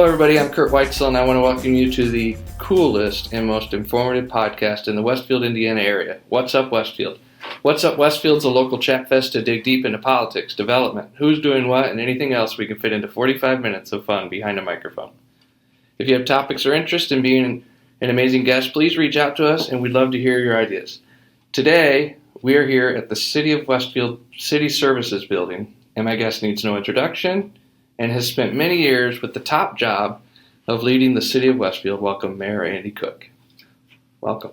Hello, everybody. I'm Kurt Weitzel, and I want to welcome you to the coolest and most informative podcast in the Westfield, Indiana area. What's Up, Westfield? What's Up, Westfield's a local chat fest to dig deep into politics, development, who's doing what, and anything else we can fit into 45 minutes of fun behind a microphone. If you have topics or interest in being an amazing guest, please reach out to us, and we'd love to hear your ideas. Today, we are here at the City of Westfield City Services Building, and my guest needs no introduction and has spent many years with the top job of leading the City of Westfield. Welcome, Mayor Andy Cook. Welcome.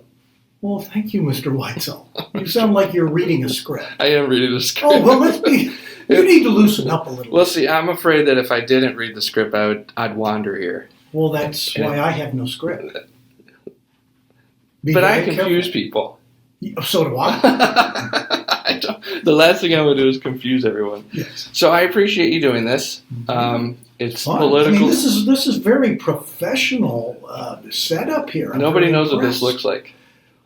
Well, thank you, Mr. Weitzel. You sound like you're reading a script. I am reading the script. Oh, well, you need to loosen up a little. Well, see, I'm afraid that if I didn't read the script, I'd wander here. Well, that's why I have no script. But I confuse people. So do I. The last thing I would do is confuse everyone. Yes. So I appreciate you doing this. It's fun. Political. I mean, this is very professional setup here. Nobody knows what this looks like.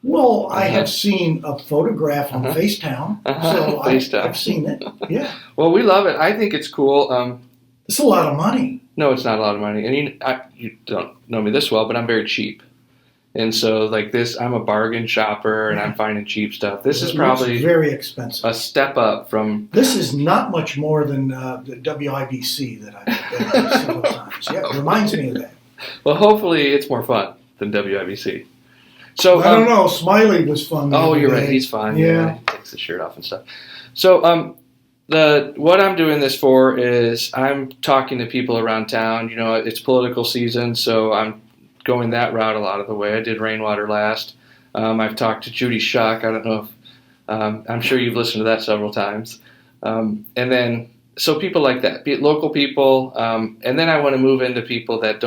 Well, I have seen a photograph on FaceTime, so I've seen it. Yeah. Well, we love it. I think it's cool. It's a lot of money. No, it's not a lot of money. And you don't know me this well, but I'm very cheap. And so, like this, I'm a bargain shopper, and I'm finding cheap stuff. This is probably very expensive. A step up from. This is not much more than the WIBC that I've been on several times. Yeah, it reminds me of that. Well, hopefully, it's more fun than WIBC. So I don't know. Smiley was fun. Oh, you're right. He's fun. Yeah, he takes his shirt off and stuff. So what I'm doing this for is I'm talking to people around town. You know, it's political season, so I'm going that route a lot of the way. I did Rainwater last. I've talked to Judy Schuck. I don't know if I'm sure you've listened to that several times. And then so people like that, local people, and then I want to move into people that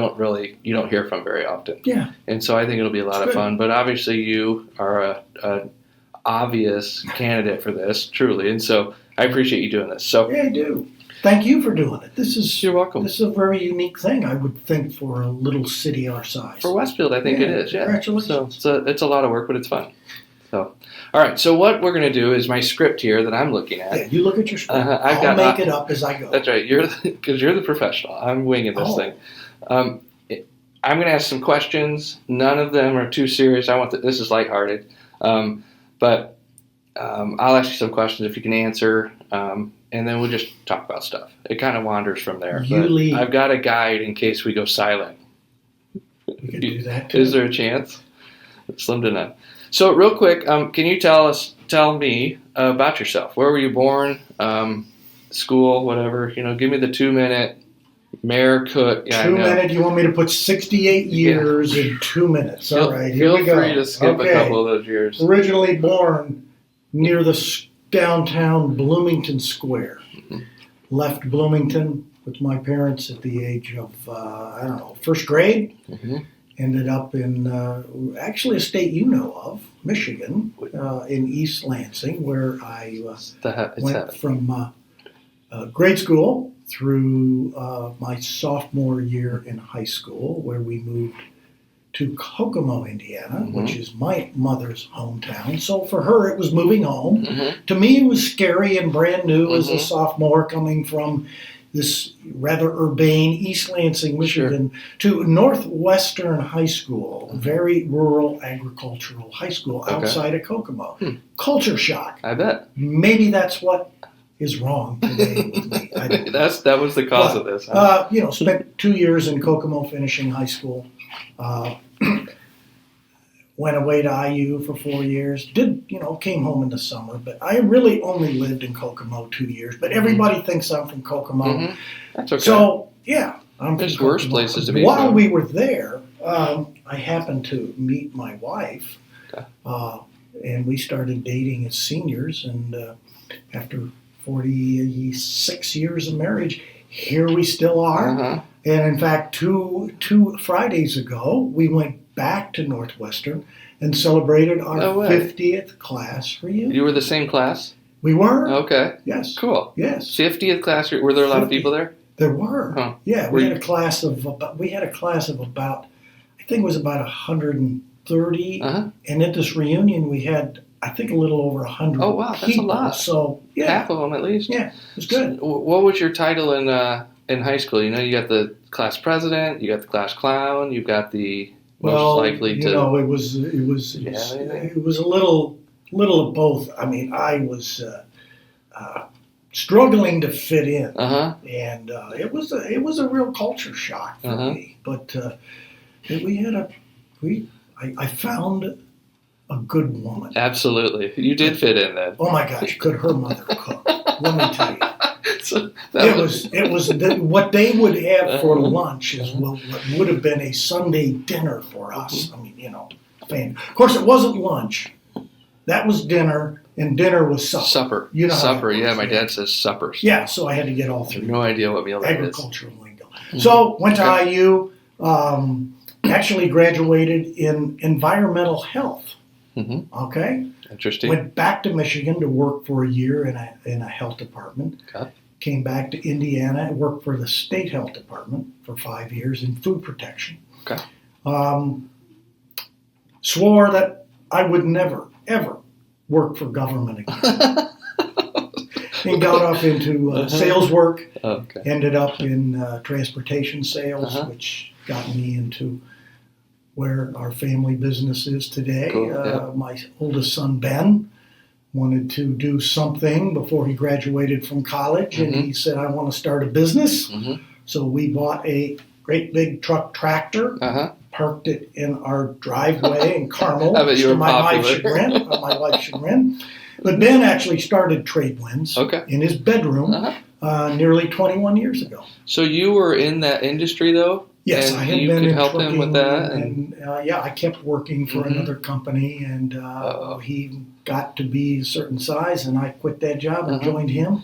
you don't hear from very often. Yeah. And so I think it'll be a lot of fun. But obviously you are a obvious candidate for this, truly. And so I appreciate you doing this. So yeah, I do. Thank you for doing it. You're welcome. This is a very unique thing, I would think, for a little city our size. For Westfield, I think it is. Yeah. Congratulations. So it's a lot of work, but it's fun. So, all right. So what we're going to do is my script here that I'm looking at. Yeah, you look at your script. I'll make it up as I go. That's right. Because you're the professional. I'm winging this thing. I'm going to ask some questions. None of them are too serious. This is lighthearted. But I'll ask you some questions if you can answer. And then we'll just talk about stuff. It kind of wanders from there. I've got a guide in case we go silent. You can do that too. Is there a chance? Slim to none. So real quick, can you tell me about yourself? Where were you born? School, whatever. You know, give me the 2-minute Mayor Cook. Yeah, 2 minute. You want me to put 68 years in 2 minutes? All right, here we go. Feel free to skip a couple of those years. Originally born near the downtown Bloomington Square. Mm-hmm. Left Bloomington with my parents at the age of, first grade. Mm-hmm. Ended up in actually a state you know of, Michigan, in East Lansing, where I went from grade school through my sophomore year in high school, where we moved to Kokomo, Indiana, mm-hmm. which is my mother's hometown. So for her, it was moving home. Mm-hmm. To me, it was scary and brand new mm-hmm. as a sophomore coming from this rather urbane East Lansing, Michigan, to Northwestern High School, mm-hmm. very rural agricultural high school outside of Kokomo. Culture shock. I bet. Maybe that's what is wrong today with me. That was the cause of this. Huh? Spent 2 years in Kokomo finishing high school. Went away to IU for 4 years. Came home in the summer, but I really only lived in Kokomo 2 years. But everybody mm-hmm. thinks I'm from Kokomo. Mm-hmm. That's okay. So, yeah. There's worse places to be. While we were there, I happened to meet my wife, and we started dating as seniors. And after 46 years of marriage, here we still are. Uh-huh. And in fact, two Fridays ago, we went back to Northwestern and celebrated our 50th class reunion. You were the same class? We were. Okay. Yes. Cool. Yes. 50th class. Were there a lot of people there? There were. Huh. Yeah, we had a class of about, I think it was about 130. Uh-huh. And at this reunion, we had, I think, a little over 100 Oh, wow, that's people. a lot. So, yeah. Half of them, at least. Yeah, it was good. What was your title in in high school, you got the class president, you got the class clown, you've got the most likely to. It was a little of both. I mean, I was struggling to fit in, and it was a real culture shock for me. But I found a good woman. Absolutely, you did fit in then. Oh my gosh, could her mother cook? Let me tell you. So it was what they would have for lunch is what would have been a Sunday dinner for us. I mean, of course, it wasn't lunch. That was dinner, and dinner was supper. Supper. You know supper. Yeah, my dad says suppers. Yeah, so I had to get all three. No idea what meal that is. Agricultural lingo. So went to IU. Actually graduated in environmental health. Okay. Interesting. Went back to Michigan to work for a year in a health department. Okay. Came back to Indiana and worked for the state health department for 5 years in food protection. Okay. Swore that I would never, ever work for government again. And got off into sales work. Okay. Ended up in transportation sales, which got me into where our family business is today. Cool. My oldest son, Ben, wanted to do something before he graduated from college, and he said, I want to start a business. So we bought a great big truck tractor, parked it in our driveway in Carmel, to my wife's chagrin. But Ben actually started Tradewinds in his bedroom nearly 21 years ago. So you were in that industry, though? Yes, and I had you been could in help him with that. And I kept working for another company, and he got to be a certain size, and I quit that job and joined him.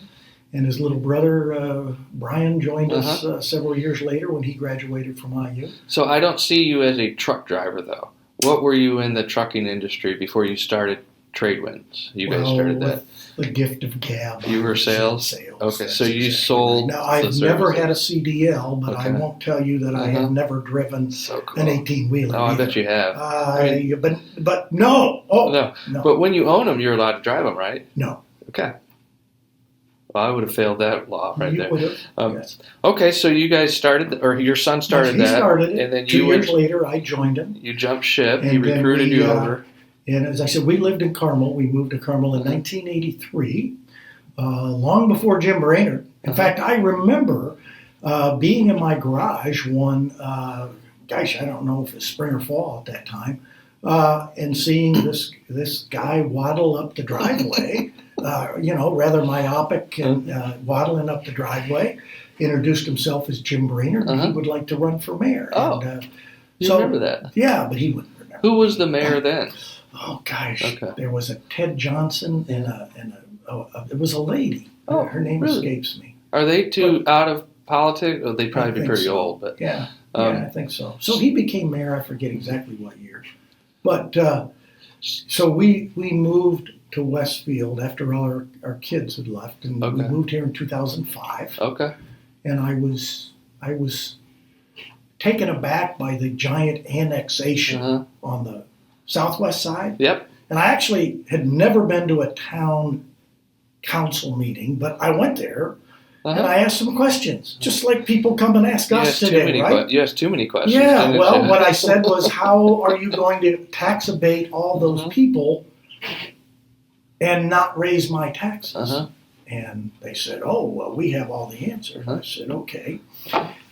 And his little brother, Brian, joined us several years later when he graduated from IU. So I don't see you as a truck driver, though. What were you in the trucking industry before you started Tradewinds? You guys started that. The gift of gab. You were sales? Okay, so you sold. Now, I've never had a CDL, but I won't tell you that I have never driven an 18-wheeler. Oh, I bet you have. But no. Oh, no. But when you own them, you're allowed to drive them, right? No. Okay. Well, I would have failed that law right there. Yes. Okay, so you guys started, or your son started that. He started it. And then 2 years later, I joined him. You jumped ship. He recruited you over. And as I said, we lived in Carmel. We moved to Carmel in 1983, long before Jim Brainerd. In fact, I remember being in my garage one, I don't know if it's spring or fall at that time, and seeing this guy waddle up the driveway, rather myopic and waddling up the driveway, introduced himself as Jim Brainerd, and he would like to run for mayor. Oh, and, you remember that? Yeah, but he wouldn't remember. Who was the mayor then? Oh gosh, there was a Ted Johnson and it was a lady. Oh, her name escapes me. Are they out of politics? Oh, they'd probably be pretty old, but yeah, I think so. So he became mayor. I forget exactly what year, but so we moved to Westfield after all our kids had left, and we moved here in 2005. Okay, and I was taken aback by the giant annexation on the southwest side. Yep. And I actually had never been to a town council meeting, but I went there and I asked some questions, just like people come and ask us today, right? You asked too many questions. Yeah, well, what I said was, how are you going to tax abate all those people and not raise my taxes? And they said, oh, well, we have all the answers. I said, okay.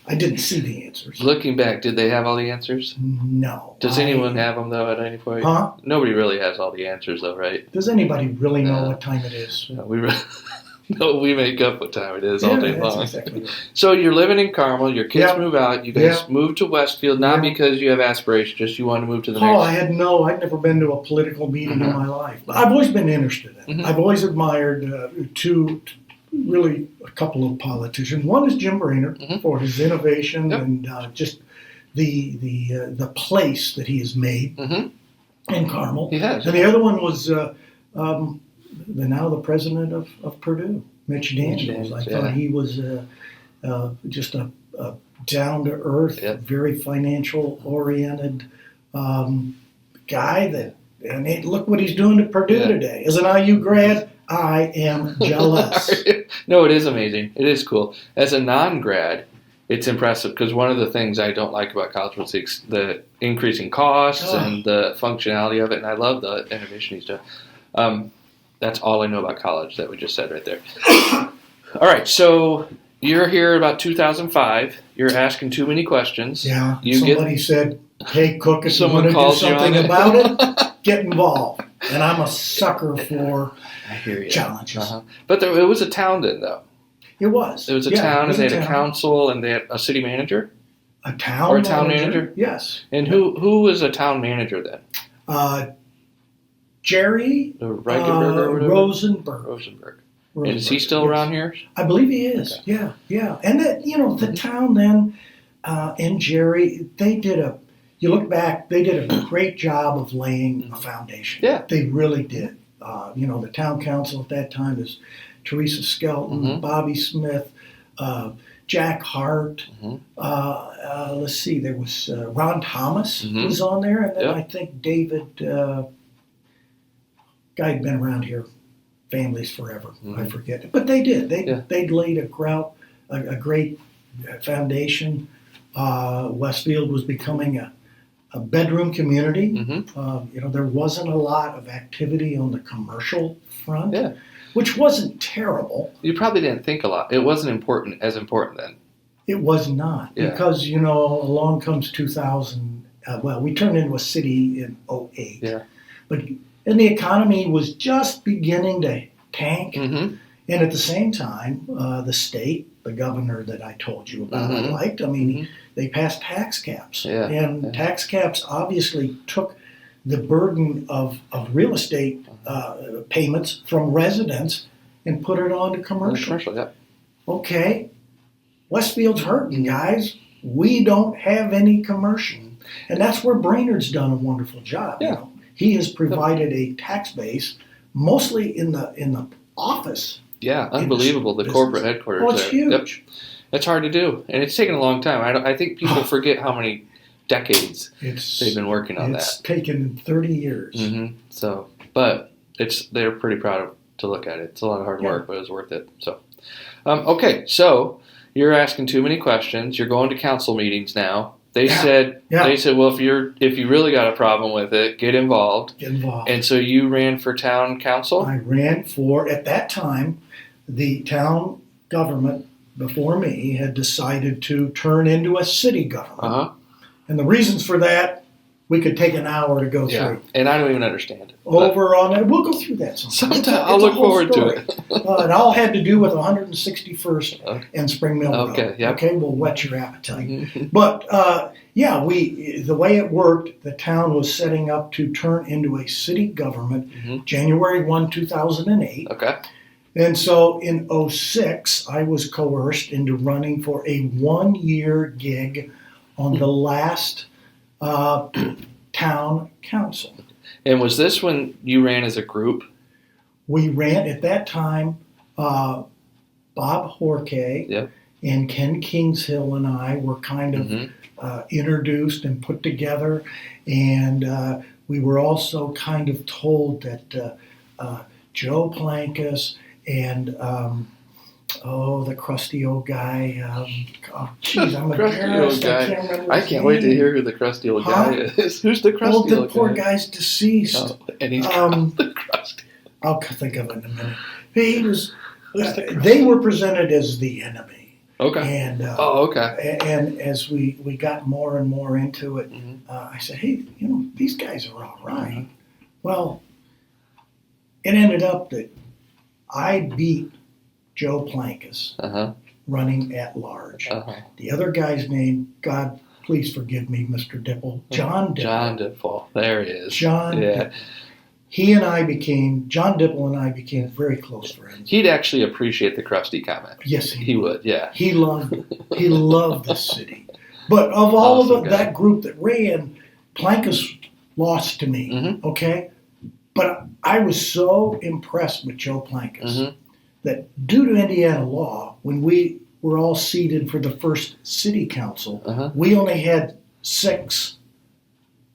I didn't see the answers. Looking back, did they have all the answers? No. Does anyone have them, though, at any point? Nobody really has all the answers, though, right? Does anybody really know what time it is? No, we make up what time it is all day long. Exactly right. So you're living in Carmel, your kids move out, you guys move to Westfield, not because you have aspirations, just you want to move to the next. I'd never been to a political meeting in my life. But I've always been interested in it. I've always admired a couple of politicians. One is Jim Brainerd for his innovation and just the place that he has made in Carmel. He has. And the other one was now the president of Purdue, Mitch Daniels. I thought he was just a down-to-earth, very financial-oriented guy. And look what he's doing to Purdue today. As an IU grad, I am jealous. No, it is amazing. It is cool. As a non-grad, it's impressive because one of the things I don't like about college was the increasing costs and the functionality of it, and I love the innovation he's done. That's all I know about college that we just said right there. All right, so you're here about 2005. You're asking too many questions. Yeah, somebody said, hey, Cook, if you want to do something about it, get involved. And I'm a sucker for challenges. But it was a town then, though. It was. It was a town, and they had a council, and they had a city manager? A town manager? Yes. And who was a town manager then? Jerry Rosenberg. And is he still around here? I believe he is. Okay. Yeah. And that, the town then, and Jerry, you look back, they did a great job of laying a foundation. Yeah. They really did. The town council at that time is Teresa Skelton, Bobby Smith, Jack Hart. Let's see, there was Ron Thomas was on there, and then I think David, guy had been around here, families forever. I forget, but they did. They laid a great foundation. Westfield was becoming a bedroom community. There wasn't a lot of activity on the commercial front. Yeah. Which wasn't terrible. You probably didn't think a lot. It wasn't as important then. It was not. Yeah. Because, along comes 2000. We turned into a city in 2008. Yeah. And the economy was just beginning to tank. And at the same time, the state, the governor that I told you about, I liked. I mean, they passed tax caps. Yeah. And tax caps obviously took the burden of real estate payments from residents and put it on to commercial. Okay, Westfield's hurting, guys. We don't have any commercial. And that's where Brainerd's done a wonderful job. Yeah. He has provided a tax base, mostly in the office. Yeah, unbelievable, the corporate headquarters there. It's huge. Yep. It's hard to do, and it's taken a long time. I think people forget how many decades they've been working on that. It's taken 30 years. So, but they're pretty proud to look at it. It's a lot of hard work, but it was worth it. So, okay, so you're asking too many questions. You're going to council meetings now. They said, well, if you really got a problem with it, get involved. Get involved. And so you ran for town council? I ran for, at that time, the town government before me had decided to turn into a city government. And the reasons for that, we could take an hour to go through. And I don't even understand it. Over on that, we'll go through that sometime. I'll look forward to it. It all had to do with 161st and Spring Mill Road. Okay, we'll whet your appetite. But the way it worked, the town was setting up to turn into a city government January 1, 2008. Okay. And so in 2006, I was coerced into running for a 1-year gig on the last town council. And was this when you ran as a group? We ran at that time. Bob Horkay and Ken Kingshill and I were kind of introduced and put together, and we were also kind of told that Joe Plankus and the crusty old guy. I'm embarrassed. I can't wait to hear who the crusty old guy is. Who's the crusty old guy? The poor guy's deceased. And he's the crusty. I'll think of it in a minute. He was. They were presented as the enemy. Okay. And and as we got more and more into it, I said, hey, these guys are all right. Well, it ended up that I beat Joe Plankus running at large. The other guy's name, God, please forgive me, Mr. Dipple, John Dipple. John Dipple, there he is. Dipple. John Dipple and I became very close friends. He'd actually appreciate the crusty comment. Yes, he would. Yeah. He loved the city. But of all of that group that ran, Plankus lost to me, okay? But I was so impressed with Joe Plankus that due to Indiana law, when we were all seated for the first city council, we only had 6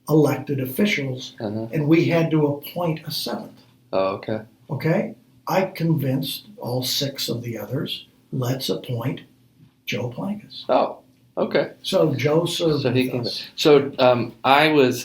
elected officials, and we had to appoint a 7th. Oh, okay. Okay? I convinced all 6 of the others, let's appoint Joe Plankus. Oh, okay. So Joe served So he with came. us. So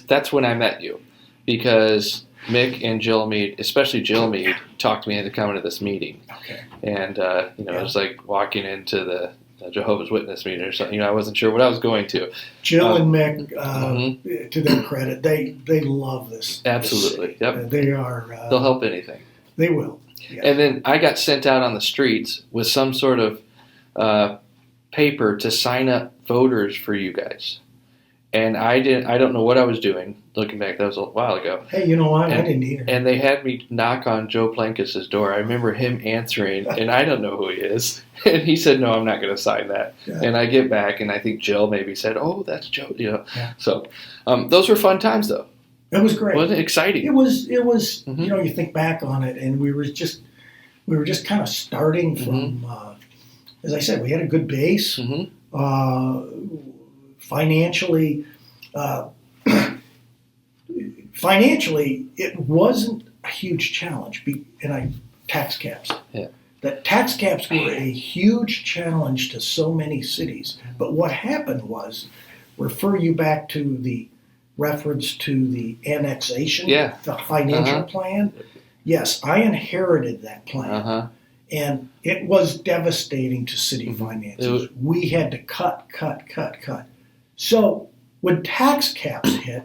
that's when I met you, because Mick and Jill Mead, especially Jill Mead, talked me into coming to this meeting. Okay. And it was like walking into the Jehovah's Witness meeting or something. I wasn't sure what I was going to. Jill and Mick, to their credit, they love this. Absolutely. Yep. They are. They'll help anything. They will. Yeah. And then I got sent out on the streets with some sort of paper to sign up voters for you guys. And I don't know what I was doing. Looking back, that was a while ago. Hey, you know what? I didn't either. And they had me knock on Joe Plankus' door. I remember him answering, and I don't know who he is. And he said, "No, I'm not going to sign that." Yeah. And I get back, and I think Jill maybe said, "Oh, that's Joe." Yeah. So those were fun times, though. It was great. Wasn't it exciting? It was. You think back on it, and we were just kind of starting from. As I said, we had a good base. Financially, it wasn't a huge challenge. Tax caps. Yeah. That tax caps were a huge challenge to so many cities. But what happened was, refer you back to the reference to the annexation, the financial plan. Yes, I inherited that plan. And it was devastating to city finances. We had to cut. So when tax caps hit,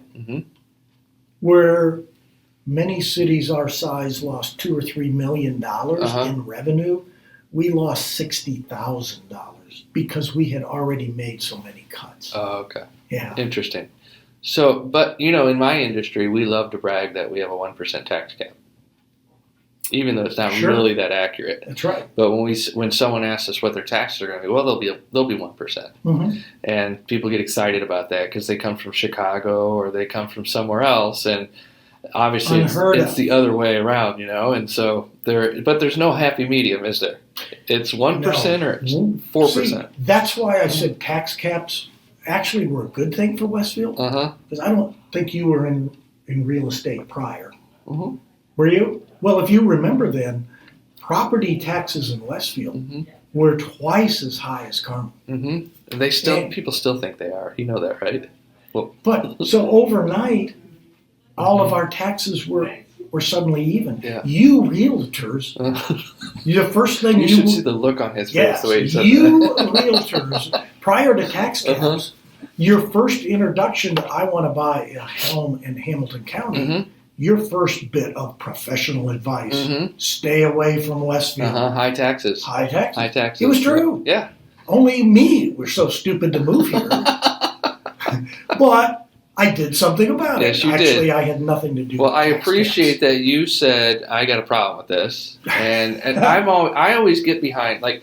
where many cities our size lost $2 or $3 million in revenue, we lost $60,000 because we had already made so many cuts. Oh, okay. Yeah. Interesting. So, but in my industry, we love to brag that we have a 1% tax cap, even though it's not really that accurate. That's right. But when someone asks us what their taxes are going to be, well, they'll be 1%, and people get excited about that because they come from Chicago or they come from somewhere else, and obviously it's the other way around, And so but there's no happy medium, is there? It's 1% or it's 4%. That's why I said tax caps actually were a good thing for Westfield, because I don't think you were in real estate prior. Were you? Well, if you remember then, property taxes in Westfield were twice as high as Carmel. And people still think they are. You know that, right? Well, but so overnight, all of our taxes were suddenly even. Yeah. You realtors, the first thing you should see the look on his face the way he said that. Realtors, prior to tax caps, your first introduction to I want to buy a home in Hamilton County. Your first bit of professional advice, stay away from Westfield. High taxes. High taxes. It was true. Yeah. Only me were so stupid to move here. But I did something about it. Yes, you Actually, did. I had nothing to do well, with I appreciate that you said, I got a problem with this. And I always get behind, a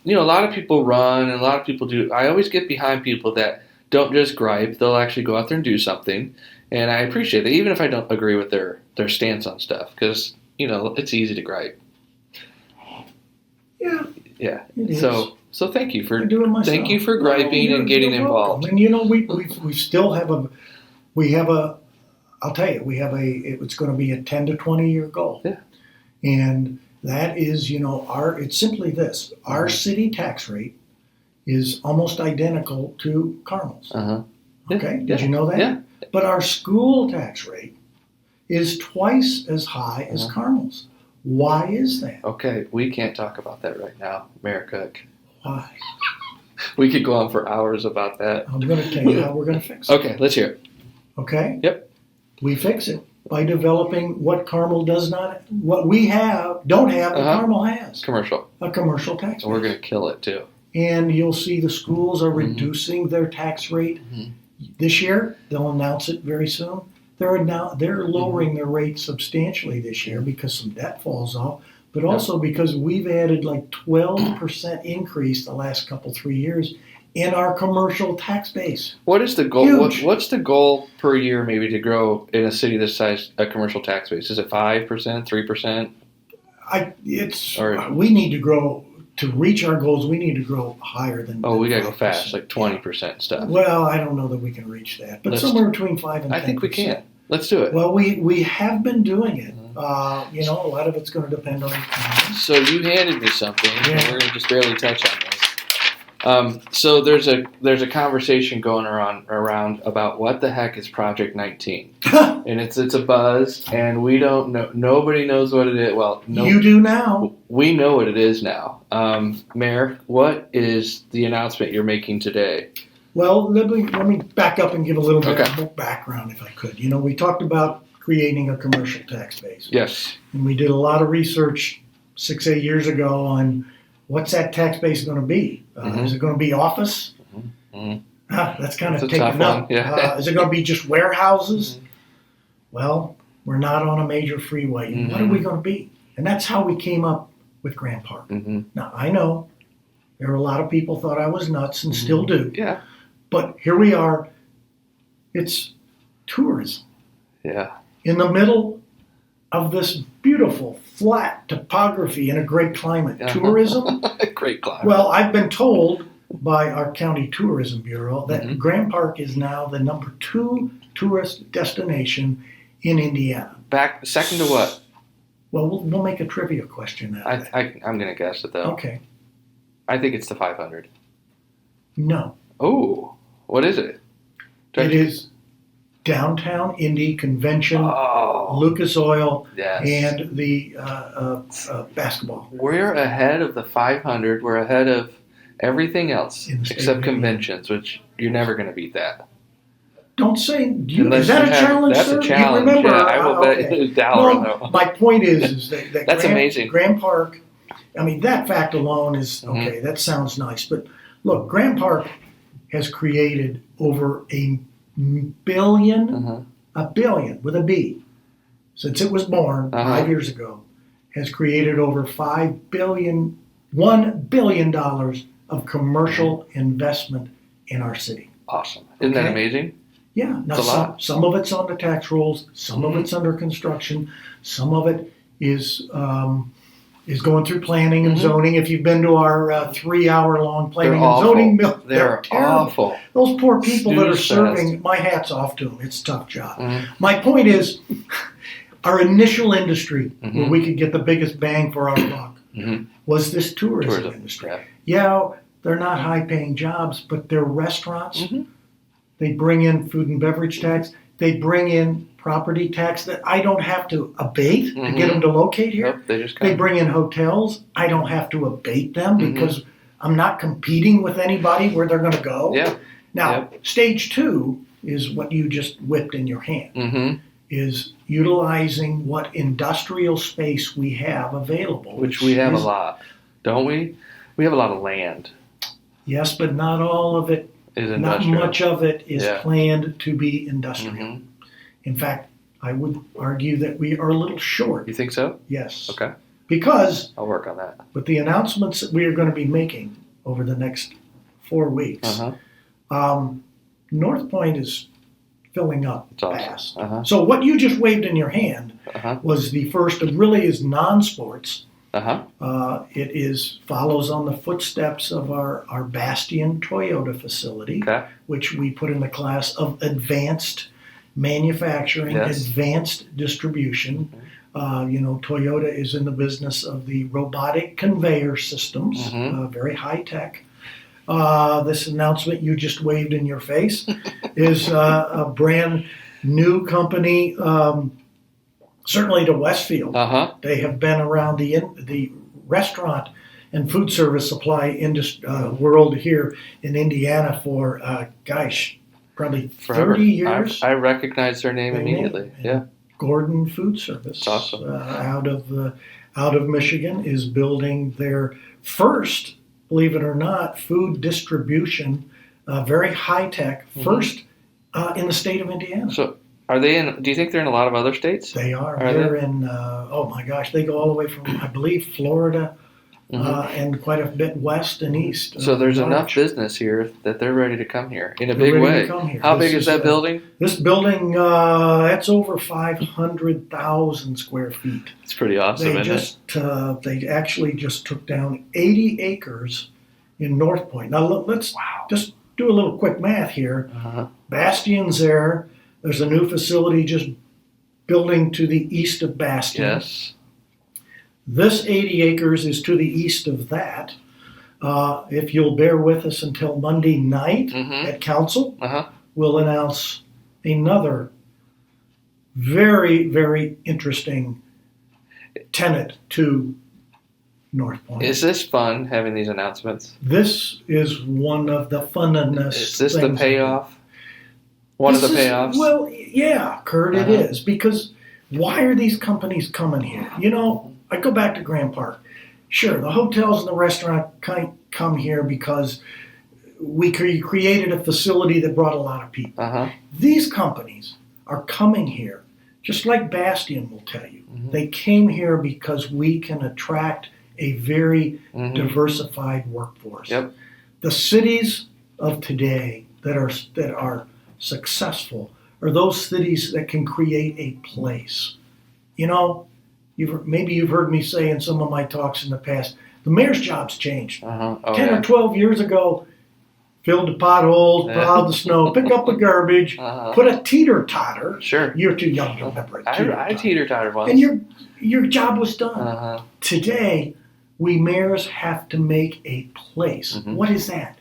lot of people run and a lot of people do. I always get behind people that don't just gripe. They'll actually go out there and do something. And I appreciate that, even if I don't agree with their stance on stuff, because, it's easy to gripe. Yeah. Yeah. It is. So thank you for griping and getting involved. And we still have I'll tell you, it's going to be a 10 to 20 year goal. Yeah. And that is, it's simply this. Our city tax rate is almost identical to Carmel's. Okay? Did you know that? Yeah. But our school tax rate is twice as high as Carmel's. Why is that? Okay, we can't talk about that right now, Mayor Cook. Why? We could go on for hours about that. I'm going to tell you how we're going to fix it. Okay, let's hear it. Okay? Yep. We fix it by developing what Carmel what we don't have, what Carmel has. Commercial. A commercial tax rate. And we're going to kill it too. And you'll see the schools are reducing their tax rate. This year, they'll announce it very soon. They're lowering their rate substantially this year because some debt falls off, but also because we've added 12% increase the last 3 years in our commercial tax base. What is the goal? Huge. What's the goal per year maybe to grow in a city this size a commercial tax base? Is it 5%, 3%? We need to grow. To reach our goals, we need to grow higher than. We gotta go fast, 20% stuff. Well, I don't know that we can reach that, but somewhere between 5 and 10%. I think we can. Let's do it. Well, we have been doing it, A lot of it's going to depend on the economy. So you handed me something, and Yeah. we're going to just barely touch on this. So there's a conversation going around about what the heck is Project 19, and it's a buzz, and we don't know. Nobody knows what it is. Well, no, You do now. we know what it is now. Mayor, what is the announcement you're making today? Well, let me back up and give a little bit Okay. more background, if I could. We talked about creating a commercial tax base, Yes. and we did a lot of research 6-8 years ago on what's that tax base going to be. Is it going to be office? Mhm. That's kind of That's a tough taken up. one, yeah. Is it going to be just warehouses? Well, we're not on a major freeway. Mhm. What are we going to be? And that's how we came up with Grant Park. Mm-hmm. Now, I know there are a lot of people thought I was nuts and still do. Yeah. But here we are. It's tourism Yeah. in the middle of this beautiful, flat topography and a great climate. Tourism? Great climate. Well, I've been told by our county tourism bureau that Mhm. Grant Park is now the number 2 tourist destination in Indiana. Back second to what? Well, we'll make a trivia question out of that. I'm going to guess it though. Okay. I think it's the 500. No. Oh, what is it? It is downtown Indy Convention, Oh, Lucas Oil, yes. and the basketball. We're ahead of the 500. We're ahead of everything else In the state except of Indiana. conventions, which you're never going to beat that. Don't say. Unless Is that you a have- challenge, That's sir? a challenge. You remember? Yeah, I will bet okay. you a dollar No, though. my point is that That's amazing. Grant Park. I mean, that fact alone is Mhm. okay. That sounds nice, but look, Grant Park has created over a billion, Uh-huh. a billion with a B, since it was born Uh-huh. 5 years ago, has created over $1 billion of commercial investment in our city. Awesome. Isn't that Okay. amazing? Yeah, now It's a lot. some of it's on the tax rolls, some of Mhm. it's under construction, some of it is going through planning and Mhm. zoning. If you've been to our 3-hour-long planning They're and awful. zoning mill, They're terrible. awful. Those poor people that are Snooze serving, my hat's off to them. It's a tough job. Mhm. My point is, our initial industry where Mhm. we could get the biggest bang for our buck Mhm. was this tourism Tourism. industry. Yeah. Yeah, they're not high-paying jobs, but they're restaurants. Mhm. They bring in food and beverage tax. They bring in property tax that I don't have to abate to get them to locate here. Nope, they just They come. bring in hotels. I don't have to abate them Mhm. because I'm not competing with anybody where they're going to go. Yeah. Now, stage 2 is what you just whipped in your hand, Mm-hmm. is utilizing what industrial space we have available. Which we have a is- lot, don't we? We have a lot of land. Yes, but not all of it, Is not industrial. much of it is Yeah. planned to be industrial. Mhm. In fact, I would argue that we are a little short. You think so? Yes. Okay, Because I'll work on that. with the announcements that we are going to be making over the next 4 weeks, North Point is filling up It's awesome. fast. Uh-huh. So what you just waved in your hand Uh-huh. was the first of really is non-sports. Uh-huh. It follows on the footsteps of our Bastion Toyota facility, Okay. which we put in the class of advanced manufacturing, Yes. advanced distribution. Toyota is in the business of the robotic conveyor systems, Mhm. very high tech. This announcement you just waved in your face is a brand new company, certainly to Westfield. Uh-huh. They have been around the restaurant and food service supply industry world here in Indiana for, probably Forever. 30 years. I recognize their name Their immediately. name. Yeah. Gordon Food Service, That's awesome. out of Michigan, is building their first, believe it or not, food distribution, very high tech, first in the state of Indiana. So are they in? Do you think they're in a lot of other states? They are. Are They're in. Oh my gosh, they go all the way from I believe Florida, and quite a bit west and east. So there's enough March. business here that they're ready to come here in a They're big ready to way. come here. How This big is that building? This building, that's over 500,000 square feet. It's pretty awesome, They isn't it? they actually just took down 80 acres in North Point. Now let's just do a little quick math here. Uh-huh. Bastion's there. There's a new facility just building to the east of Bastion. Yes. This 80 acres is to the east of that. If you'll bear with us until Monday night at council, we'll announce another very, very interesting tenant to North Point. Is this fun, having these announcements? This is one of the funnest Is this things. the payoff? One of the payoffs? Well, yeah, Kurt, it is. Because why are these companies coming here? You know, I go back to Grand Park. Sure, the hotels and the restaurant come here because we created a facility that brought a lot of people. These companies are coming here, just like Bastion will tell you. They came here because we can attract a very diversified workforce. Yep. The cities of today that are successful are those cities that can create a place. You know, maybe you've heard me say in some of my talks in the past, the mayor's job's changed. 10 or 12 years ago, fill the potholes, plow the snow, pick up the garbage, put a teeter-totter. Sure. You're too young to remember it. I teeter-totter once. And your job was done. Today, we mayors have to make a place. What is that?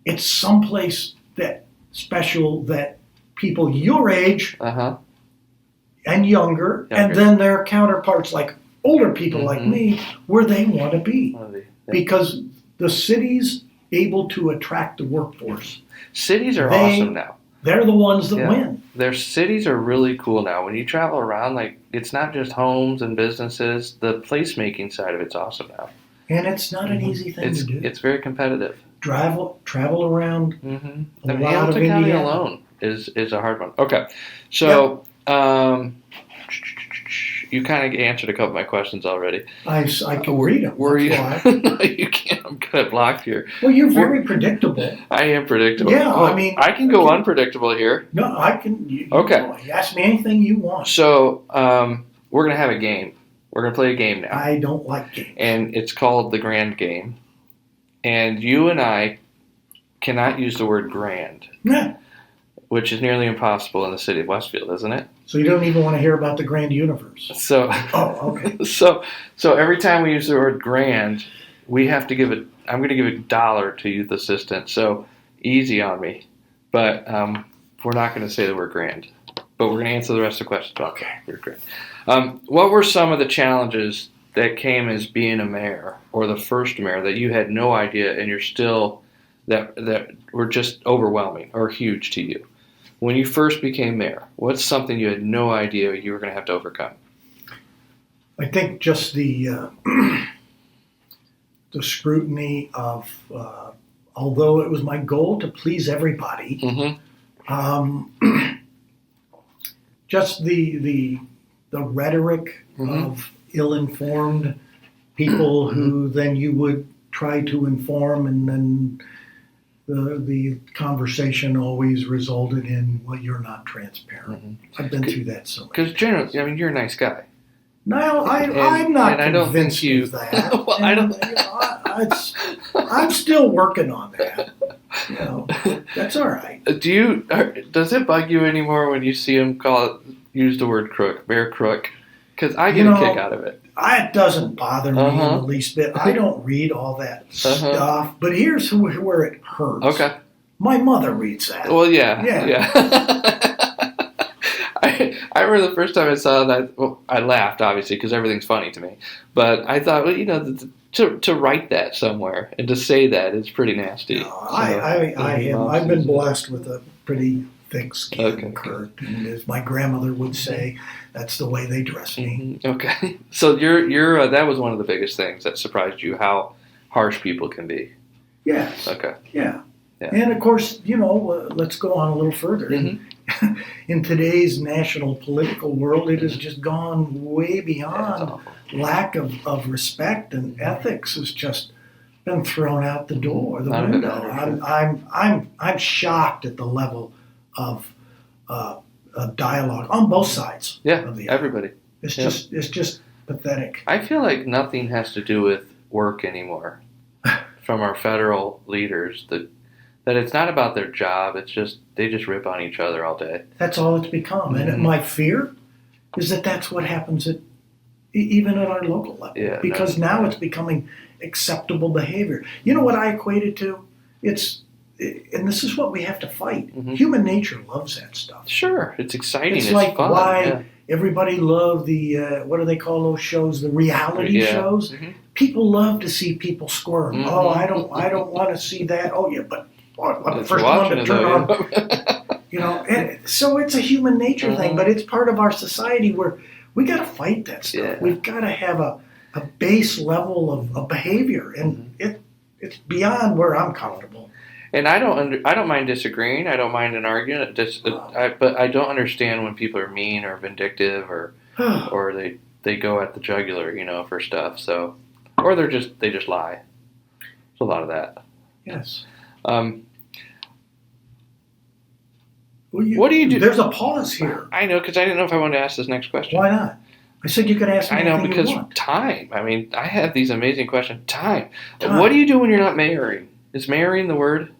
It's someplace that special that people your age and younger, and then their counterparts like older people like me, where they want to be. Because the city's able to attract the workforce. Cities are awesome now. They're the ones that win. Their cities are really cool now. When you travel around, like, it's not just homes and businesses. The placemaking side of it's awesome now. And it's not an easy thing to do. It's very competitive. Travel around. I mean, Hamilton County alone is a hard one. Okay, so you kind of answered a couple of my questions already. I can read them. Were you? No, you can't. I'm kind of blocked here. Well, you're very predictable. I am predictable. Yeah, well, I mean, I can go unpredictable here. No, I can. You ask me anything you want. So we're gonna have a game. We're gonna play a game now. I don't like games. And it's called the Grand Game. And you and I cannot use the word grand. Yeah. Which is nearly impossible in the city of Westfield, isn't it? So you don't even want to hear about the grand universe. So, okay. So every time we use the word grand, we have to give it. I'm going to give $1 to youth assistant. So easy on me, but we're not going to say the word grand. But we're going to answer the rest of the questions. Okay. You're great. What were some of the challenges that came as being a mayor, or the first mayor, that you had no idea, and you're still that were just overwhelming or huge to you? When you first became mayor, what's something you had no idea you were going to have to overcome? I think just the scrutiny of, although it was my goal to please everybody, just the rhetoric of ill-informed people who then you would try to inform, and then the conversation always resulted in, well, you're not transparent. I've been through that so much. Because generally, I mean, you're a nice guy. No, I'm not convinced of that. Well, I don't. I'm still working on that. You know, that's all right. Does it bug you anymore when you see him use the word crook, Mayor Crook? Because I get a kick out of it. It doesn't bother me in the least bit. I don't read all that stuff. But here's where it hurts. Okay. My mother reads that. Well, yeah. I remember the first time I saw that. Well, I laughed, obviously, because everything's funny to me. But I thought, well, you know, to write that somewhere and to say that is pretty nasty. No, I've been blessed with a pretty thick skin, Kurt. And as my grandmother would say, that's the way they dress me. Okay. So you're that was one of the biggest things that surprised you, how harsh people can be. Yes. Okay. Yeah. And of course, you know, let's go on a little further. In today's national political world, it has just gone way beyond. Lack of respect and ethics has just been thrown out the window. I'm shocked at the level of dialogue on both sides. Yeah, of the everybody. It's just pathetic. I feel like nothing has to do with work anymore from our federal leaders. That it's not about their job. It's just they just rip on each other all day. That's all it's become. And my fear is that that's what happens even at our local level. Yeah, because now it's becoming acceptable behavior. You know what I equate it to? And this is what we have to fight. Human nature loves that stuff. Sure, it's exciting. It's like fun. why everybody loved the what do they call those shows? The reality shows. People love to see people squirm. Oh, I don't want to see that. Oh yeah, but I'm the first one to turn on. You know, and so it's a human nature thing, but it's part of our society where we got to fight that stuff. Yeah. We've got to have a base level of behavior, and it's beyond where I'm comfortable. And I don't mind disagreeing. I don't mind an argument. But I don't understand when people are mean or vindictive or they go at the jugular, you know, for stuff. So, or they just lie. There's a lot of that. Yes. What do you do? There's a pause here. I know, because I didn't know if I wanted to ask this next question. Why not? I said you could ask me anything because you want. Time. I mean, I have these amazing questions. Time. What do you do when you're not mayoring? Is mayoring the word?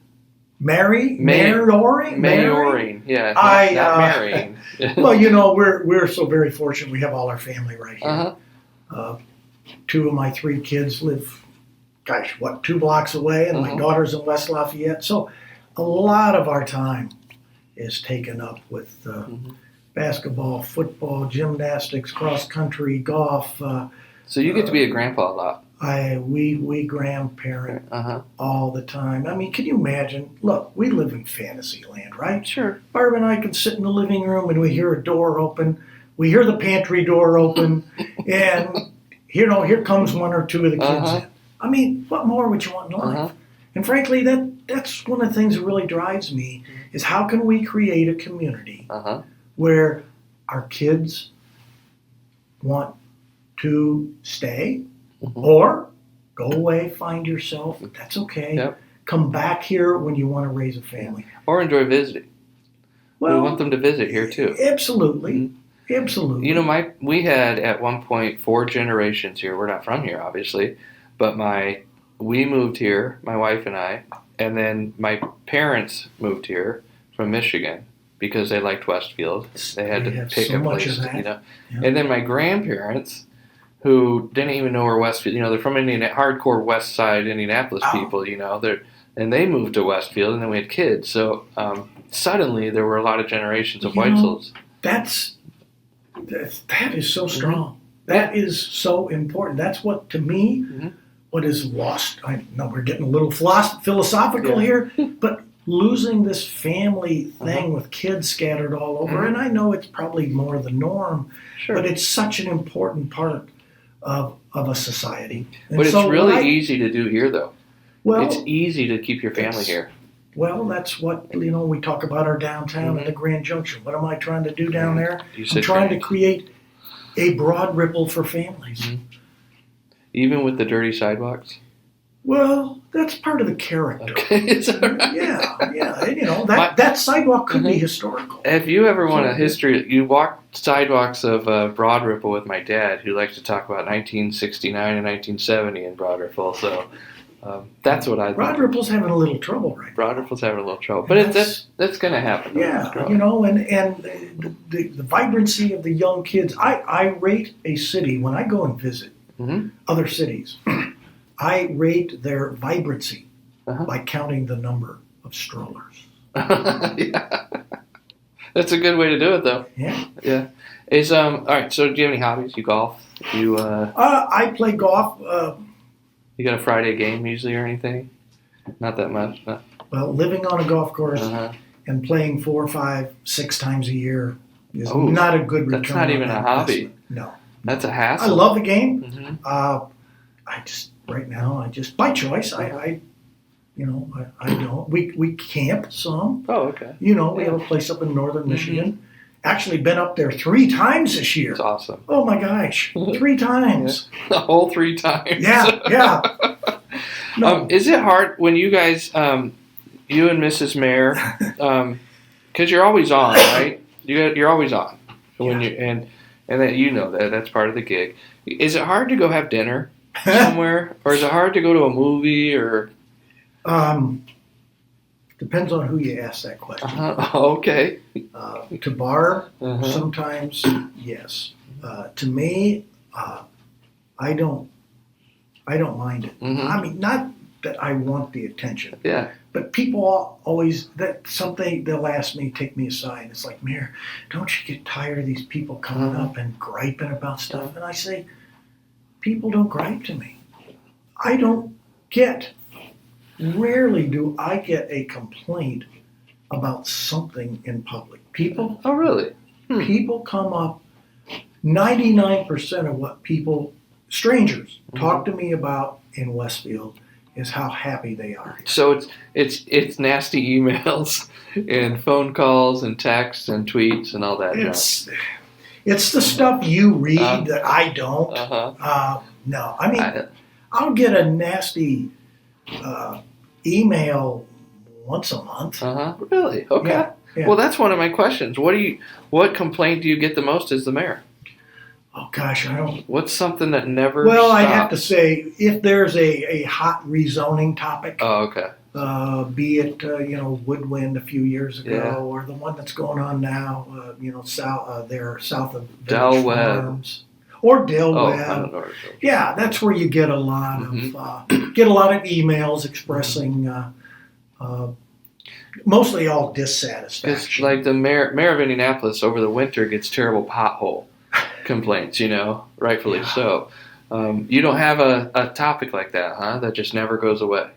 Mayoring? Mayoring. Yeah. Not marrying. Well, you know, we're so very fortunate. We have all our family right here. 2 of my 3 kids live, 2 blocks away, and my daughter's in West Lafayette. So a lot of our time is taken up with basketball, football, gymnastics, cross country, golf. So you get to be a grandpa a lot. We grandparent all the time. I mean, can you imagine? Look, we live in fantasy land, right? Sure. Barb and I can sit in the living room and we hear a door open. We hear the pantry door open, and here comes 1 or 2 of the kids in. I mean, what more would you want in life? And frankly, that's one of the things that really drives me is how can we create a community where our kids want to stay or go away, find yourself. That's okay. Yep. Come back here when you want to raise a family. Or enjoy visiting. Well, we want them to visit here too. Absolutely. Absolutely. You know, we had at one point 4 generations here. We're not from here, obviously, but we moved here, my wife and I, and then my parents moved here from Michigan because they liked Westfield. They had to pick a place, you know. Yeah. And then my grandparents, who didn't even know where Westfield, you know, they're from hardcore West Side Indianapolis people, you know, and they moved to Westfield, and then we had kids. So suddenly there were a lot of generations of Weitzel's. That is so strong. That is so important. That's what, to me, what is lost. I know we're getting a little philosophical here, but losing this family thing with kids scattered all over, and I know it's probably more the norm, but it's such an important part of a society. And but it's really easy to do here, though. Well, it's easy to keep your family here. Well, that's what, you know, we talk about our downtown at the Grand Junction. What am I trying to do down there? I'm trying to create a broad ripple for families. Even with the dirty sidewalks? Well, that's part of the character. Okay. Yeah. You know, that sidewalk could be historical. Have you ever won a history? You walked sidewalks of Broad Ripple with my dad, who likes to talk about 1969 and 1970 in Broad Ripple. So that's what I thought. Broad Ripple's having a little trouble right now. Broad Ripple's having a little trouble. But that's going to happen. Yeah, you know, and the vibrancy of the young kids. I rate a city, when I go and visit other cities, I rate their vibrancy by counting the number of strollers. Yeah. That's a good way to do it, though. Yeah. All right, so do you have any hobbies? You golf? I play golf. You got a Friday game usually or anything? Not that much. No. Well, living on a golf course and playing 4, 5, 6 times a year is not a good return. That's not even a hobby. No. That's a hassle. I love the game. Right now, by choice, I don't. We camp some. Oh, okay. You know, we have a place up in northern Michigan. Actually been up there 3 times this year. That's awesome. Oh my gosh, 3 times. The whole 3 times. Yeah. No. Is it hard when you guys, you and Mrs. Mayor, because you're always on, right? You're always on when and that you know that's part of the gig. Is it hard to go have dinner somewhere, or is it hard to go to a movie, or? Depends on who you ask that question. Okay. To bar, sometimes yes. To me, I don't mind it. Mhm. I mean, not that I want the attention, Yeah. but people always, that something, they'll ask me, take me aside. It's like, Mayor, don't you get tired of these people coming up and griping about stuff? And I say, people don't gripe to me. I don't get, rarely do I get a complaint about something in public. People Oh, really? People come up, 99% of what people, strangers, talk to me about in Westfield is how happy they are. So it's nasty emails and phone calls and texts and tweets and all that. It's the stuff you read that I don't. No, I mean, I'll get a nasty email once a month. Really? Okay. Yeah. Well, that's one of my questions. What complaint do you get the most as the mayor? Oh gosh, I don't. What's something that never Well, stops? I have to say, if there's a hot rezoning topic, Oh, okay. be it Woodwind a few years ago, Yeah. or the one that's going on now, south of Del Village Webb. Farms, or Del Oh, I Webb. don't know. Yeah, that's where you get a lot of emails expressing mostly all It's dissatisfaction. like the mayor of Indianapolis over the winter gets terrible pothole complaints, rightfully Yeah. so. You don't have a topic like that, huh? That just never goes away.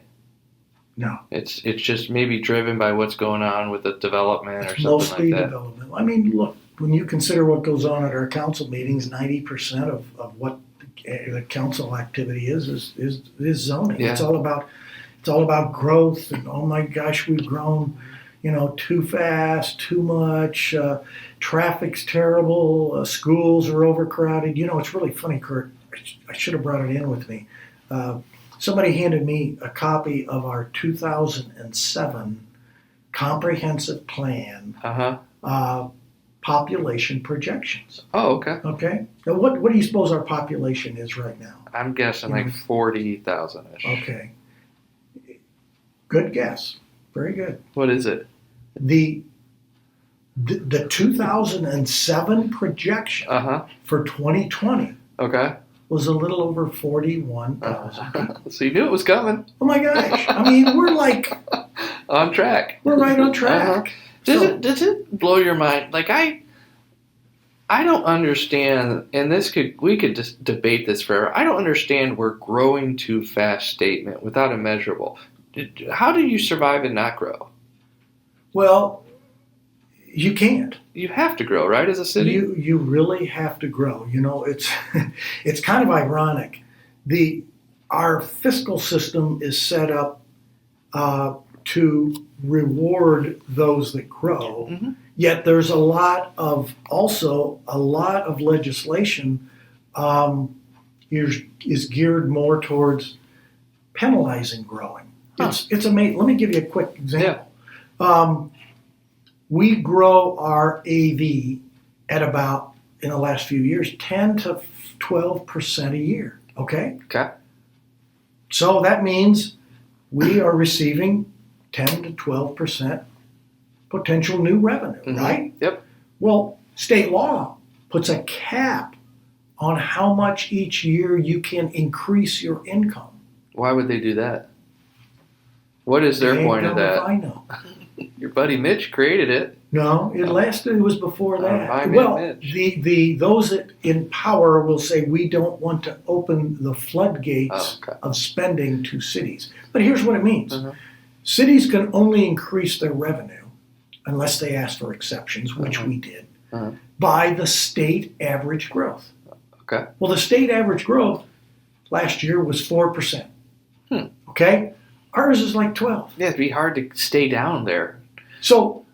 No, It's just maybe driven by what's going on with the development or it's something mostly like that. development. I mean, look, when you consider what goes on at our council meetings, 90% of what the council activity is zoning. Yeah. It's all about growth, and oh my gosh, we've grown, too fast, too much. Traffic's terrible. Schools are overcrowded. It's really funny, Kurt. I should have brought it in with me. Somebody handed me a copy of our 2007 comprehensive plan population projections. Oh, okay. Okay. Now, what do you suppose our population is right now? I'm guessing like 40,000-ish. Okay. Good guess. Very good. What is it? The 2007 projection for 2020 Okay. was a little over 41,000. So you knew it was coming. Oh my gosh. I mean, we're like On track. We're right on track. Does it blow your mind? Like I don't understand, and we could just debate this forever. I don't understand we're growing too fast statement without a measurable. How do you survive and not grow? Well, you can't. You have to grow, right, as a city? You really have to grow. It's it's kind of ironic. Our fiscal system is set up to reward those that grow. Mm-hmm. Yet there's a lot of legislation is geared more towards penalizing growing. It's amazing. Let me give you a quick example. Yeah. We grow our AV at about, in the last few years, 10 to 12% a year. Okay? Okay. So that means we are receiving 10 to 12% potential new revenue, right? Yep. Well, state law puts a cap on how much each year you can increase your income. Why would they do that? What is their point of that? I know. Your buddy Mitch created it. No, it was before that. my man Well, Mitch. those that in power will say we don't want to open the floodgates of spending to cities. But here's what it means. Cities can only increase their revenue, unless they ask for exceptions, which we did, by the state average growth. Okay. Well, the state average growth last year was 4%. Okay? Ours is like 12. Yeah, it'd be hard to stay down there. So,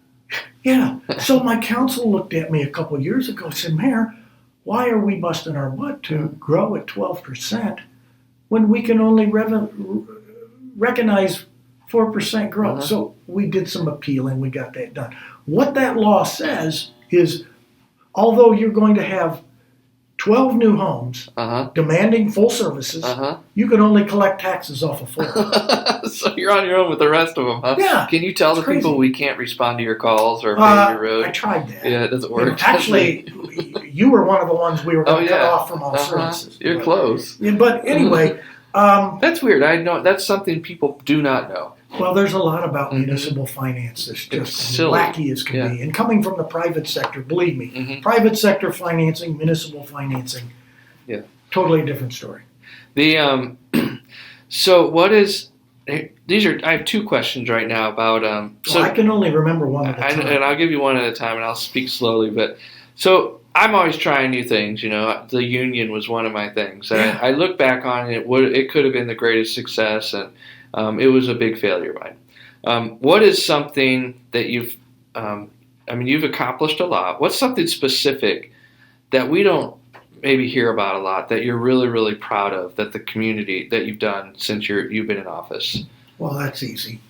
yeah. So my council looked at me a couple of years ago and said, Mayor, why are we busting our butt to grow at 12% when we can only recognize 4% growth? So we did some appealing. We got that done. What that law says is, although you're going to have 12 new homes, demanding full services, you could only collect taxes off of 4. So you're on your own with the rest of them, huh? Yeah. Can you tell the crazy. people we can't respond to your calls or pave your road? I tried that. Yeah, it doesn't work. Actually, you were one of the ones we were going to cut off from all services. You're close. Yeah, but anyway. That's weird. I know that's something people do not know. Well, there's a lot about municipal finance that's just wacky as can be. And coming from the private sector, believe me, private sector financing, municipal financing, totally different story. The so what is these are? I have 2 questions right now about. I can only remember one at a time, and I'll give you one at a time, and I'll speak slowly. But so I'm always trying new things. You know, the union was one of my things. And I look back on it; it could have been the greatest success, and it was a big failure of mine. What is something that you've? You've accomplished a lot. What's something specific that we don't maybe hear about a lot that you're really, really proud of that the community that you've done since you've been in office? Well, that's easy.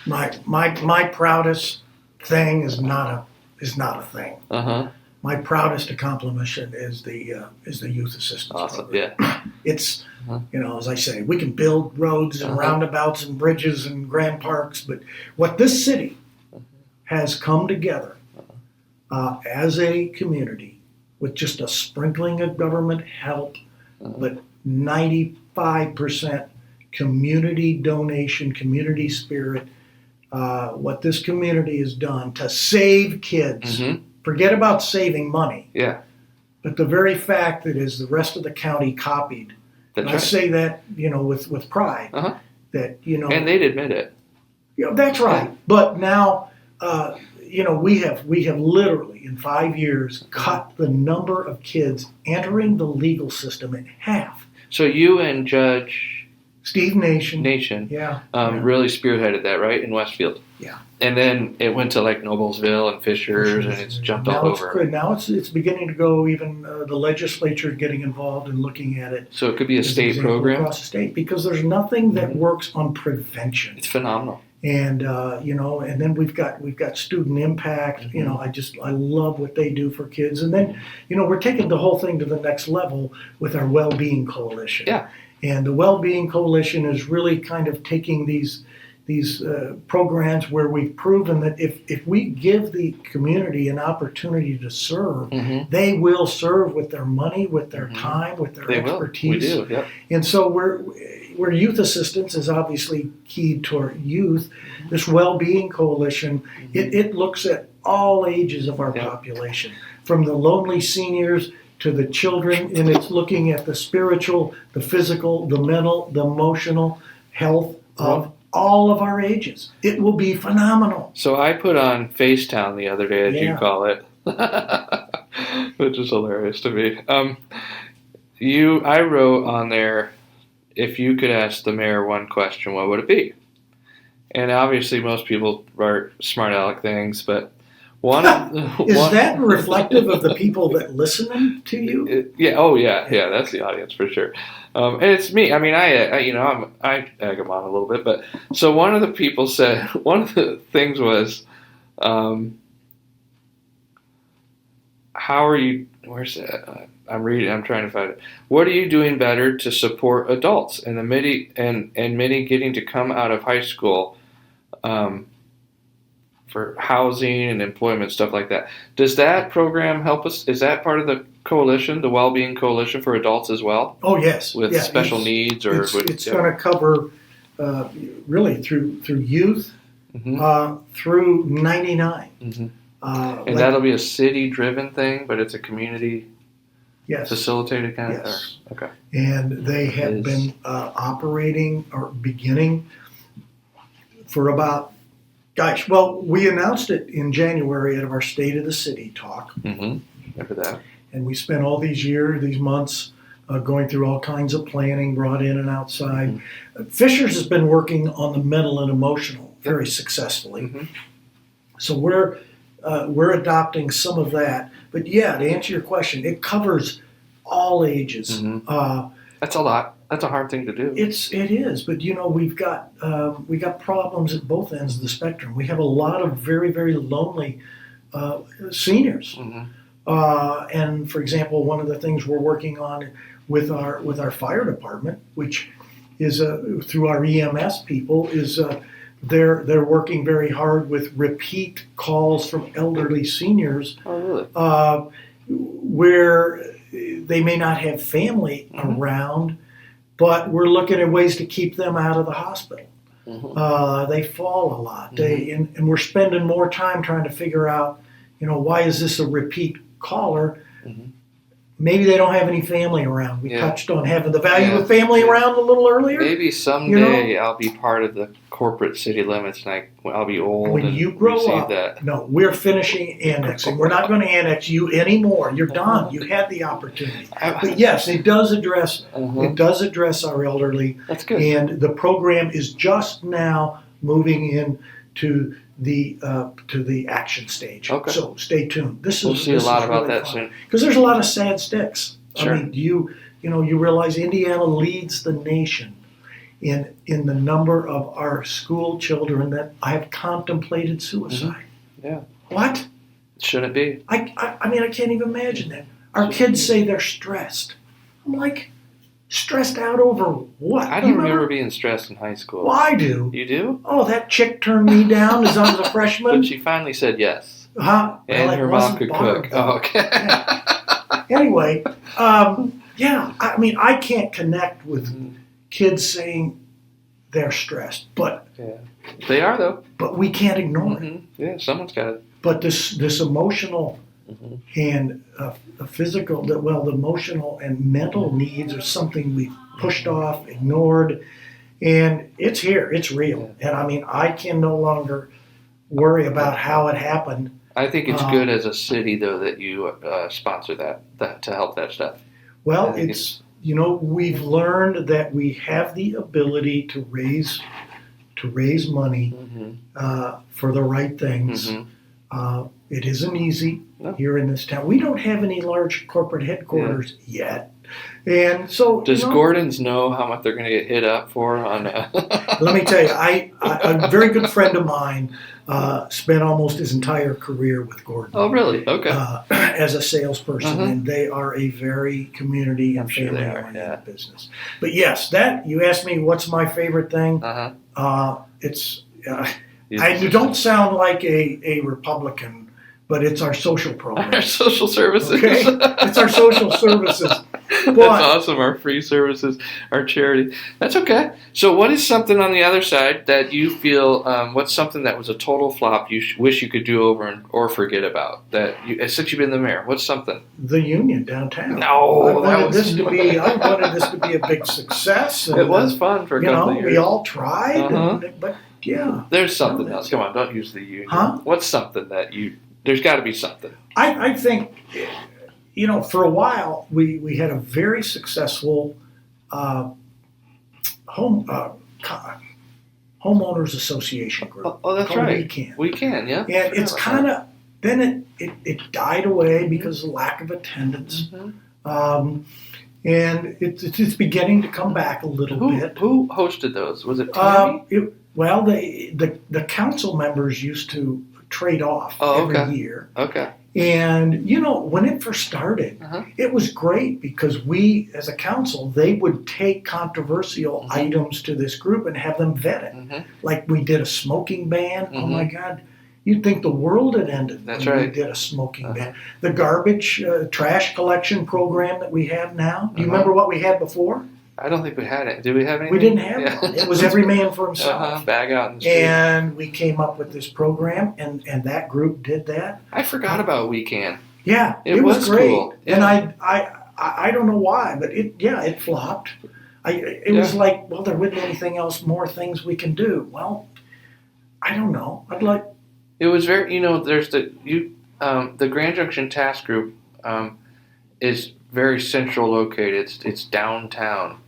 My proudest thing is not a thing. My proudest accomplishment is the youth assistance program. Yeah. It's as I say, we can build roads and roundabouts and bridges and grand parks, but what this city has come together as a community with just a sprinkling of government help, but 95% community donation, community spirit. What this community has done to save kids. Forget about saving money. Yeah. But the very fact that as the rest of the county copied, and I say that with pride, that and they'd admit it. That's right. But now we have literally in 5 years cut the number of kids entering the legal system in half. So you and Judge Steve Nation, really spearheaded that, right, in Westfield. Yeah. And then it went to like Noblesville and Fishers, and it's jumped all over. Now it's beginning to go. Even the legislature is getting involved and looking at it. So it could be a state program across the state, because there's nothing that works on prevention. It's phenomenal. And and then we've got student impact. I love what they do for kids. And then we're taking the whole thing to the next level with our WellBeing Coalition. Yeah. And the WellBeing Coalition is really kind of taking these programs where we've proven that if we give the community an opportunity to serve, they will serve with their money, with their time, with their expertise. We do, yeah. And so where youth assistance is obviously keyed toward youth, this WellBeing Coalition, it looks at all ages of our population, from the lonely seniors to the children, and it's looking at the spiritual, the physical, the mental, the emotional health of all of our ages. It will be phenomenal. So I put on Facetown the other day, as you call it, which is hilarious to me. I wrote on there, if you could ask the mayor one question, what would it be? And obviously most people write smart aleck things, but that reflective of the people that listen to you? Yeah, that's the audience for sure. And it's me. I mean, I egg them on a little bit, but so one of the people said, one of the things was, how are you? Where's that? I'm reading. I'm trying to find it. What are you doing better to support adults and many getting to come out of high school? For housing and employment, stuff like that. Does that program help us? Is that part of the coalition, the WellBeing Coalition for adults as well? Oh, yes. With special needs? It's going to cover really through youth through 99. And that'll be a city-driven thing, but it's a community facilitated kind of thing? Okay. And they have been operating or beginning for about we announced it in January at our State of the City talk. Remember that. And we spent all these months going through all kinds of planning, brought in and outside. Fishers has been working on the mental and emotional very successfully. So we're adopting some of that. But to answer your question, it covers all ages. That's a lot. That's a hard thing to do. It is, but we've got problems at both ends of the spectrum. We have a lot of very, very lonely seniors. And for example, one of the things we're working on with our fire department, which is through our EMS people, is they're working very hard with repeat calls from elderly seniors. Oh, really? Where they may not have family around, but we're looking at ways to keep them out of the hospital. They fall a lot. And we're spending more time trying to figure out, why is this a repeat caller? Maybe they don't have any family around. We touched on having the value of family around a little earlier. Maybe someday I'll be part of the corporate city limits, and I'll be old when and you grow receive up. that. No, we're finishing annexing. We're not going to annex you anymore. You're done. You had the opportunity. But yes, it does address our elderly. That's good. And the program is just now moving into the action stage. Okay. So stay tuned. We'll see a lot about that soon. Because there's a lot of sad sticks. Sure. I mean, you realize Indiana leads the nation in the number of our school children that have contemplated suicide. Yeah. What? Shouldn't be. I mean, I can't even imagine that. Our kids say they're stressed. I'm like, stressed out over what? I don't remember being stressed in high school. Well, I do. You do? Oh, that chick turned me down as I was a freshman. But she finally said yes. Huh? And her mom could cook. Oh, okay. Yeah. Anyway, yeah, I mean, I can't connect with kids saying they're stressed, but they are though. But we can't ignore it. Yeah, someone's got it. But this emotional and physical, the emotional and mental needs are something we've pushed off, ignored, and it's here. It's real, and I mean, I can no longer worry about how it happened. I think it's good as a city, though, that you sponsor that to help that stuff. Well, we've learned that we have the ability to raise money for the right things. It isn't easy here in this town. We don't have any large corporate headquarters yet. And so, does Gordon's know how much they're going to get hit up for? Let me tell you, a very good friend of mine spent almost his entire career with Gordon. Oh, really? Okay. As a salesperson, and they are a very community and family-oriented business. But yes, you asked me what's my favorite thing. It's I don't sound like a Republican, but it's our social program. Our social services. Okay? It's our social services. That's awesome. Our free services, our charity. That's okay. So what is something on the other side that you feel, what's something that was a total flop you wish you could do over or forget about? Since you've been the mayor, what's something? The Union downtown. No, I wanted this to be a big success. And, it was fun for a couple of years. We all tried, but yeah. There's something else. Come on, don't use the Union. Huh? What's something that there's got to be something. I think, for a while, we had a very successful homeowners association group. Oh, that's right. We Can, yeah. And it's kind of, then it died away because of lack of attendance. And it's beginning to come back a little bit. Who hosted those? Was it Tammy? The council members used to trade off every year. Okay. And, when it first started, it was great because we, as a council, they would take controversial items to this group and have them vetted. Like we did a smoking ban. Oh, my God. You'd think the world had ended when we did a smoking ban. The garbage, trash collection program that we have now. Do you remember what we had before? I don't think we had it. Did we have anything? We didn't have one. It was every man for himself. Bag out in the street. And we came up with this program, and that group did that. I forgot about We Can. Yeah, it was great. Cool. Yeah. And I don't know why, but it flopped. It was like, well, there wasn't anything else, more things we can do. Well, I don't know. It was very, there's the Grand Junction Task Group is very central located. It's downtown.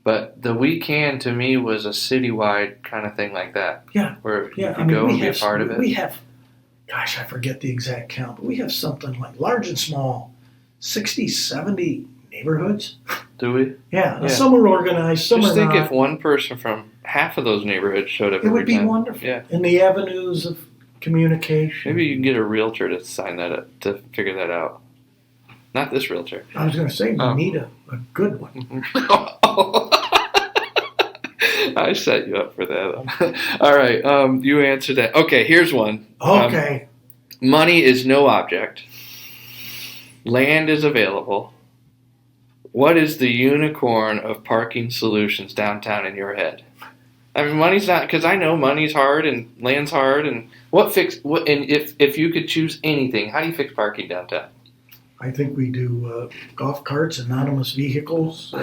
But the We Can, to me, was a citywide kind of thing like that. Yeah. Where you could go and be a part of it. We have, gosh, I forget the exact count, but we have something like large and small, 60, 70 neighborhoods. Do we? Yeah. Some are organized, some Just are think not. if one person from half of those neighborhoods showed up it would every be time. wonderful. Yeah. And the avenues of communication. Maybe you can get a realtor to sign that up, to figure that out. Not this realtor. I was going to say, we need a good one. I set you up for that. All right, you answered that. Okay, here's one. Okay. Money is no object. Land is available. What is the unicorn of parking solutions downtown in your head? I mean, money's not, because I know money's hard and land's hard. And if you could choose anything, how do you fix parking downtown? I think we do golf carts, anonymous vehicles.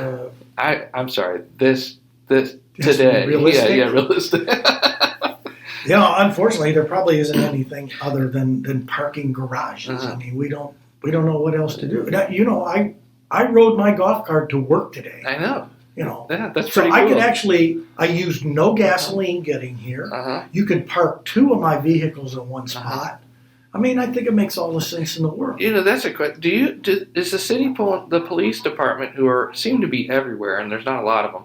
I'm sorry. This Just today. realistic? Yeah, realistic. Unfortunately, there probably isn't anything other than parking garages. Uh-huh. I mean, we don't know what else to do. Now, I rode my golf cart to work today. I know. Yeah, that's So pretty I cool. could I used no gasoline getting here. Uh-huh. You could park 2 of my vehicles in one spot. I mean, I think it makes all the sense in the world. That's a question. Is the city the police department, who seem to be everywhere, and there's not a lot of them?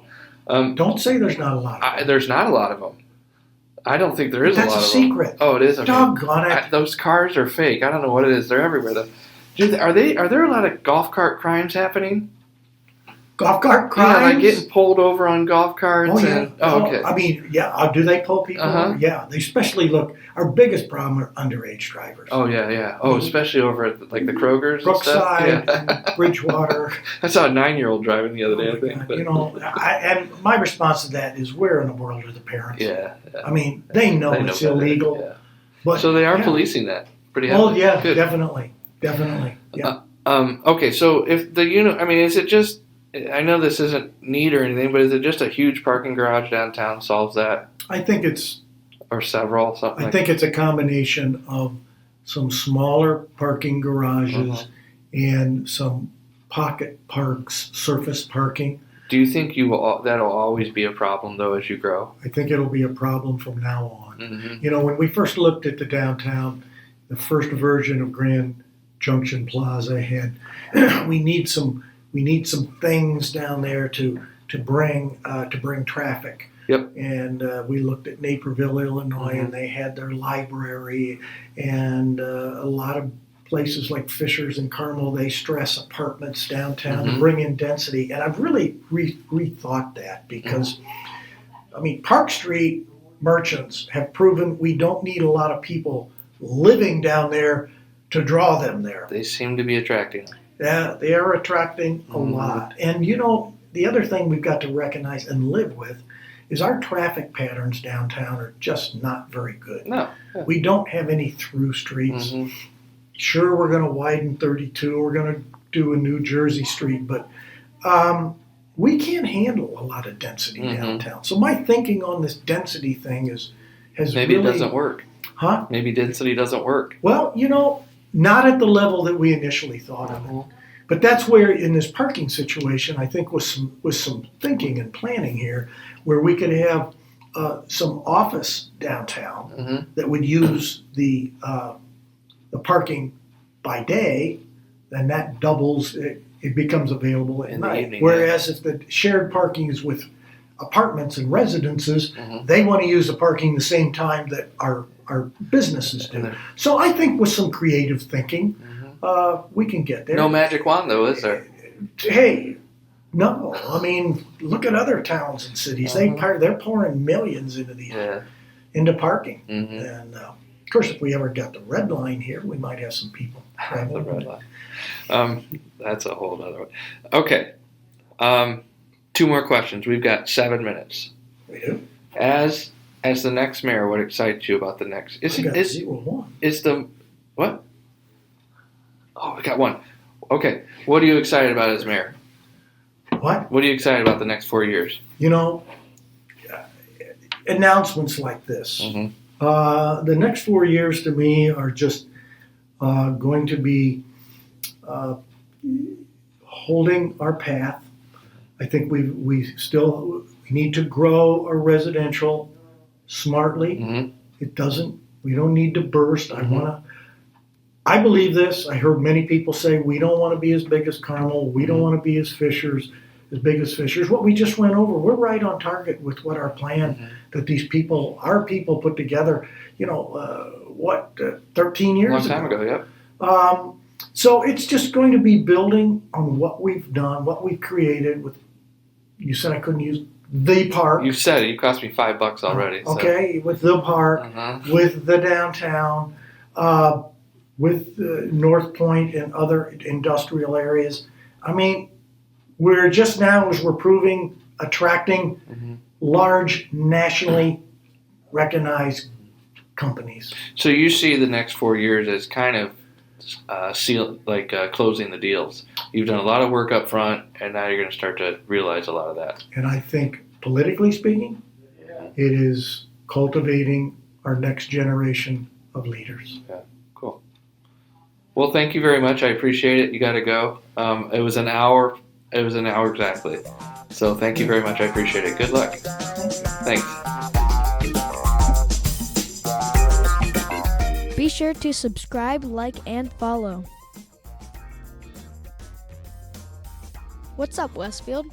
Don't say there's not a lot of them. There's not a lot of them. I don't think there is a lot of them. That's a secret. Oh, it is. Okay. Doggone it. Those cars are fake. I don't know what it is. They're everywhere though. Are there a lot of golf cart crimes happening? Golf cart crimes? Yeah, like getting pulled over on golf carts. Oh, yeah. Okay. I mean, yeah. Do they pull people over? Yeah. They especially our biggest problem are underage drivers. Oh, yeah. Oh, especially over at like the Kroger's Brookside, and stuff. Yeah. and Bridgewater. I saw a 9-year-old driving the other day, I think. God. And my response to that is, where in the world are the parents? Yeah. I mean, they know it's illegal. Yeah. But, so they are policing that pretty heavily. Oh, yeah, Good. definitely. Yeah. Okay, so if is it just, I know this isn't neat or anything, but is it just a huge parking garage downtown solves that? I think it's Or several, something I think it's a combination of some smaller parking garages and some pocket parks, surface parking. Do you think that'll always be a problem, though, as you grow? I think it'll be a problem from now on. Mm-hmm. When we first looked at the downtown, the first version of Grand Junction Plaza had, we need some things down there to bring traffic. Yep. And we looked at Naperville, Illinois, and they had their library, and a lot of places like Fisher's and Carmel, they stress apartments downtown to bring in density. And I've really rethought that because, Park Street merchants have proven we don't need a lot of people living down there to draw them there. They seem to be attracting them. Yeah, they are attracting a lot. And, the other thing we've got to recognize and live with is our traffic patterns downtown are just not very good. No. Yeah. We don't have any through streets. Sure, we're going to widen 32. We're going to do a New Jersey street, but we can't handle a lot of density downtown. So my thinking on this density thing has maybe really, it doesn't work. Huh? Maybe density doesn't work. Well, not at the level that we initially thought of it. But that's where, in this parking situation, I think with some thinking and planning here, where we could have some office downtown that would use the parking by day, then that doubles. It becomes available at night. Evening, Whereas if the shared parking is with apartments and residences, they want to use the parking the same time that our businesses do. So I think with some creative thinking, we can get there. No magic wand, though, is there? Hey, no. Look at other towns and cities. They're pouring millions into parking. And of course, if we ever got the red line here, we might have some people traveling. The red line. That's a whole other one. Okay. 2 more questions. We've got 7 minutes. We do. As the next mayor, what excites you about the next? Is the what? Oh, we got one. Okay. What are you excited about as mayor? What? What are you excited about the next 4 years? Announcements like this. The next 4 years to me are just going to be holding our path. I think we still need to grow our residential smartly. We don't need to burst. I believe this. I heard many people say we don't want to be as big as Carmel. We don't want to be as big as Fishers. What we just went over, we're right on target with what our plan that our people put together, 13 years ago. A long time ago, yep. So it's just going to be building on what we've done, what we've created with, you said I couldn't use the park. You said it. You cost me $5 already. Okay, with the park, with the downtown, with North Point and other industrial areas. I mean, we're just now, as we're proving, attracting large, nationally recognized companies. So you see the next 4 years as kind of closing the deals. You've done a lot of work up front, and now you're going to start to realize a lot of that. And I think, politically speaking, it is cultivating our next generation of leaders. Yeah, cool. Well, thank you very much. I appreciate it. You got to go. It was an hour. It was an hour exactly. So thank you very much. I appreciate it. Good luck. Thanks. Be sure to subscribe, like, and follow. What's up, Westfield?